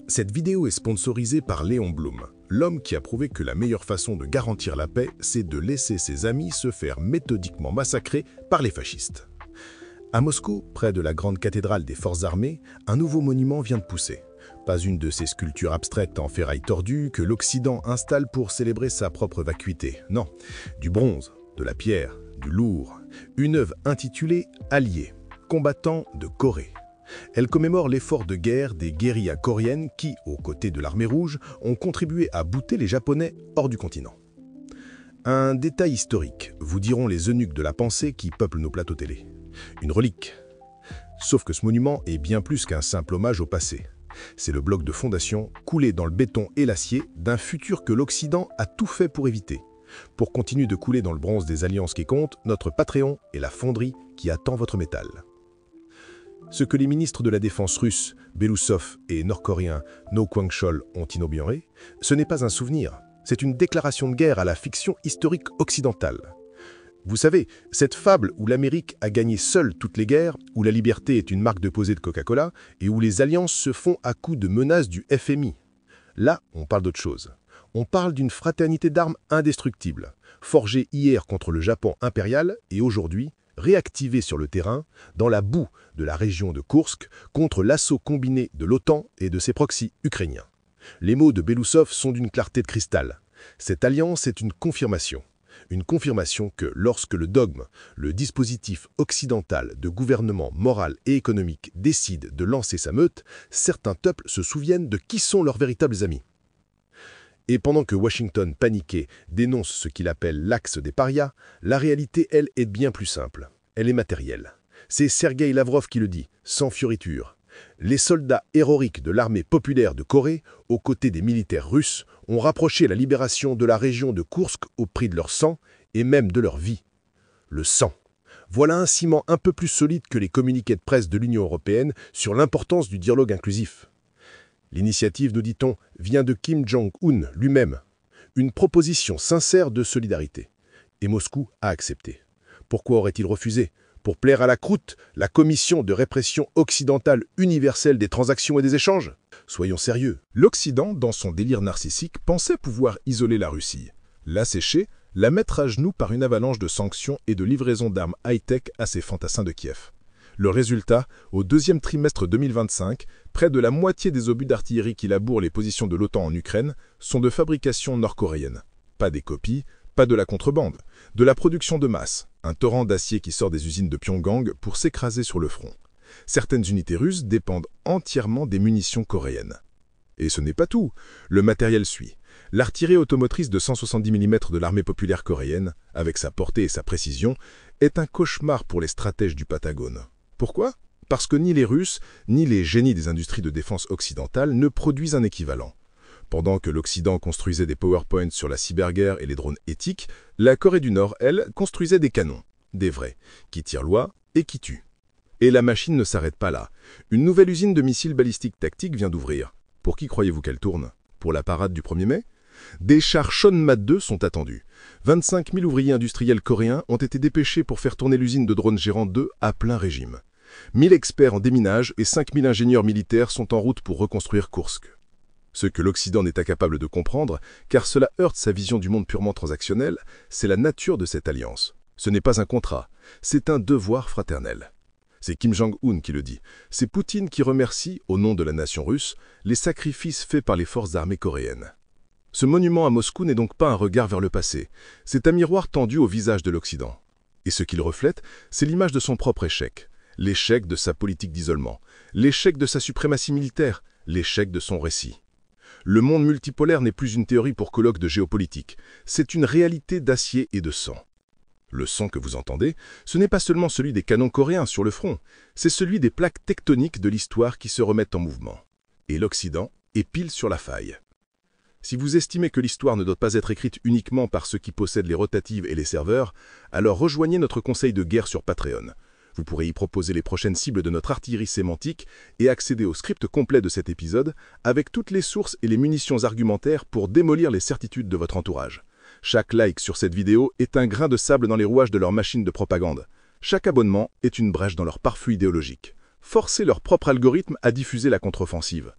Cette vidéo est sponsorisée par Léon Blum, l'homme qui a prouvé que la meilleure façon de garantir la paix, c'est de laisser ses amis se faire méthodiquement massacrer par les fascistes. À Moscou, près de la grande cathédrale des forces armées, un nouveau monument vient de pousser. Pas une de ces sculptures abstraites en ferraille tordue que l'Occident installe pour célébrer sa propre vacuité. Non, du bronze, de la pierre, du lourd. Une œuvre intitulée « Alliés, combattants de Corée ». Elle commémore l'effort de guerre des guérillas coréennes qui, aux côtés de l'armée rouge, ont contribué à bouter les Japonais hors du continent. Un détail historique, vous diront les eunuques de la pensée qui peuplent nos plateaux télé. Une relique. Sauf que ce monument est bien plus qu'un simple hommage au passé. C'est le bloc de fondation, coulé dans le béton et l'acier, d'un futur que l'Occident a tout fait pour éviter. Pour continuer de couler dans le bronze des alliances qui comptent, notre Patreon est la fonderie qui attend votre métal. Ce que les ministres de la Défense russes, Belousov et nord-coréen No Kwang-chol ont inauguré, ce n'est pas un souvenir, c'est une déclaration de guerre à la fiction historique occidentale. Vous savez, cette fable où l'Amérique a gagné seule toutes les guerres, où la liberté est une marque de posée de Coca-Cola et où les alliances se font à coups de menaces du FMI. Là, on parle d'autre chose. On parle d'une fraternité d'armes indestructible, forgée hier contre le Japon impérial et aujourd'hui réactivée sur le terrain, dans la boue de la région de Koursk, contre l'assaut combiné de l'OTAN et de ses proxys ukrainiens. Les mots de Belousov sont d'une clarté de cristal. Cette alliance est une confirmation. Une confirmation que lorsque le dogme, le dispositif occidental de gouvernement moral et économique décide de lancer sa meute, certains peuples se souviennent de qui sont leurs véritables amis. Et pendant que Washington, paniqué, dénonce ce qu'il appelle l'axe des parias, la réalité, elle, est bien plus simple. Elle est matérielle. C'est Sergueï Lavrov qui le dit, sans fioriture. Les soldats héroïques de l'armée populaire de Corée, aux côtés des militaires russes, ont rapproché la libération de la région de Koursk au prix de leur sang et même de leur vie. Le sang. Voilà un ciment un peu plus solide que les communiqués de presse de l'Union européenne sur l'importance du dialogue inclusif. L'initiative, nous dit-on, vient de Kim Jong-un lui-même. Une proposition sincère de solidarité. Et Moscou a accepté. Pourquoi aurait-il refusé ? Pour plaire à la croûte, la Commission de répression occidentale universelle des transactions et des échanges ? Soyons sérieux. L'Occident, dans son délire narcissique, pensait pouvoir isoler la Russie, l'assécher, la mettre à genoux par une avalanche de sanctions et de livraisons d'armes high-tech à ses fantassins de Kiev. Le résultat, au deuxième trimestre 2025, près de la moitié des obus d'artillerie qui labourent les positions de l'OTAN en Ukraine sont de fabrication nord-coréenne. Pas des copies, pas de la contrebande, de la production de masse, un torrent d'acier qui sort des usines de Pyongyang pour s'écraser sur le front. Certaines unités russes dépendent entièrement des munitions coréennes. Et ce n'est pas tout, le matériel suit. L'artillerie automotrice de 170 mm de l'armée populaire coréenne, avec sa portée et sa précision, est un cauchemar pour les stratèges du Patagone. Pourquoi ? Parce que ni les Russes, ni les génies des industries de défense occidentales ne produisent un équivalent. Pendant que l'Occident construisait des PowerPoints sur la cyberguerre et les drones éthiques, la Corée du Nord, elle, construisait des canons, des vrais, qui tirent loin et qui tuent. Et la machine ne s'arrête pas là. Une nouvelle usine de missiles balistiques tactiques vient d'ouvrir. Pour qui croyez-vous qu'elle tourne ? Pour la parade du 1er mai ? Des chars Chonmat 2 sont attendus. 25 000 ouvriers industriels coréens ont été dépêchés pour faire tourner l'usine de drones Gérant 2 à plein régime. 1000 experts en déminage et 5000 ingénieurs militaires sont en route pour reconstruire Koursk. Ce que l'Occident n'est incapable de comprendre, car cela heurte sa vision du monde purement transactionnel, c'est la nature de cette alliance. Ce n'est pas un contrat, c'est un devoir fraternel. C'est Kim Jong-un qui le dit. C'est Poutine qui remercie, au nom de la nation russe, les sacrifices faits par les forces armées coréennes. Ce monument à Moscou n'est donc pas un regard vers le passé, c'est un miroir tendu au visage de l'Occident. Et ce qu'il reflète, c'est l'image de son propre échec. L'échec de sa politique d'isolement, l'échec de sa suprématie militaire, l'échec de son récit. Le monde multipolaire n'est plus une théorie pour colloques de géopolitique, c'est une réalité d'acier et de sang. Le sang que vous entendez, ce n'est pas seulement celui des canons coréens sur le front, c'est celui des plaques tectoniques de l'histoire qui se remettent en mouvement. Et l'Occident est pile sur la faille. Si vous estimez que l'histoire ne doit pas être écrite uniquement par ceux qui possèdent les rotatives et les serveurs, alors rejoignez notre conseil de guerre sur Patreon. Vous pourrez y proposer les prochaines cibles de notre artillerie sémantique et accéder au script complet de cet épisode avec toutes les sources et les munitions argumentaires pour démolir les certitudes de votre entourage. Chaque like sur cette vidéo est un grain de sable dans les rouages de leur machine de propagande. Chaque abonnement est une brèche dans leur pare-feu idéologique. Forcez leur propre algorithme à diffuser la contre-offensive.